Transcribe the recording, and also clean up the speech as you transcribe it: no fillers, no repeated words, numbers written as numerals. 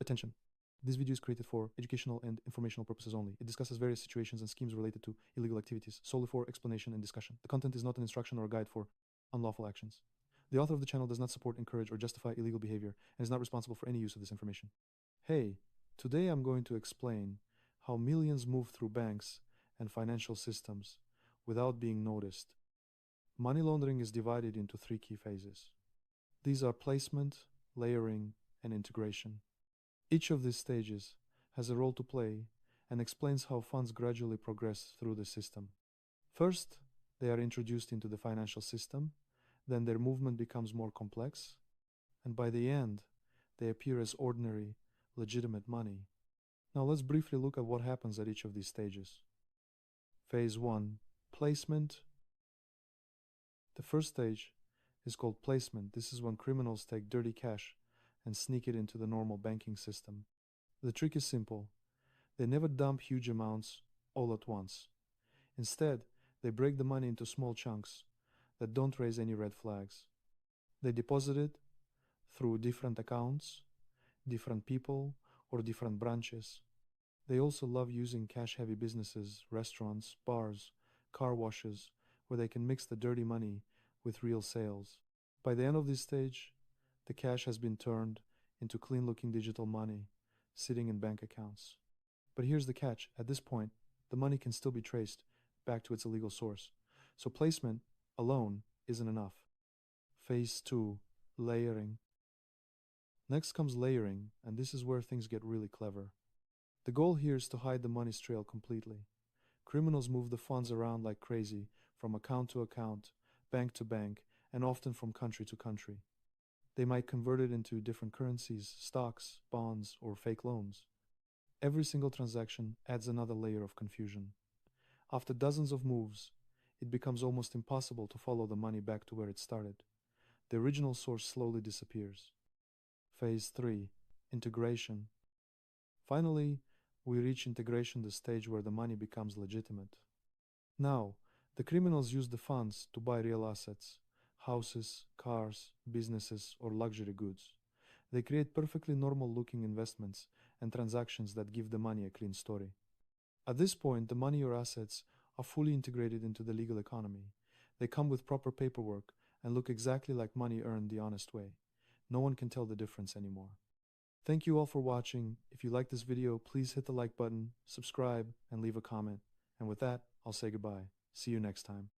Attention. This video is created for educational and informational purposes only. It discusses various situations and schemes related to illegal activities, solely for explanation and discussion. The content is not an instruction or a guide for unlawful actions. The author of the channel does not support, encourage, or justify illegal behavior and is not responsible for any use of this information. Hey, today I'm going to explain how millions move through banks and financial systems without being noticed. Money laundering is divided into three key phases. These are placement, layering, and integration. Each of these stages has a role to play and explains how funds gradually progress through the system. First, they are introduced into the financial system, then their movement becomes more complex, and by the end, they appear as ordinary, legitimate money. Now let's briefly look at what happens at each of these stages. Phase 1. Placement. The first stage is called placement. This is when criminals take dirty cash and sneak it into the normal banking system. The trick is simple. They never dump huge amounts all at once. Instead, they break the money into small chunks that don't raise any red flags. They deposit it through different accounts, different people, or different branches. They also love using cash-heavy businesses, restaurants, bars, car washes, where they can mix the dirty money with real sales. By the end of this stage, the cash has been turned into clean-looking digital money sitting in bank accounts. But here's the catch. At this point, the money can still be traced back to its illegal source. So placement alone isn't enough. Phase 2. Layering. Next comes layering, and this is where things get really clever. The goal here is to hide the money's trail completely. Criminals move the funds around like crazy, from account to account, bank to bank, and often from country to country. They might convert it into different currencies, stocks, bonds, or fake loans. Every single transaction adds another layer of confusion. After dozens of moves, it becomes almost impossible to follow the money back to where it started. The original source slowly disappears. Phase 3. Integration. Finally, we reach integration, the stage where the money becomes legitimate. Now, the criminals use the funds to buy real assets, houses, cars, businesses, or luxury goods. They create perfectly normal-looking investments and transactions that give the money a clean story. At this point, the money or assets are fully integrated into the legal economy. They come with proper paperwork and look exactly like money earned the honest way. No one can tell the difference anymore. Thank you all for watching. If you like this video, please hit the like button, subscribe, and leave a comment. And with that, I'll say goodbye. See you next time.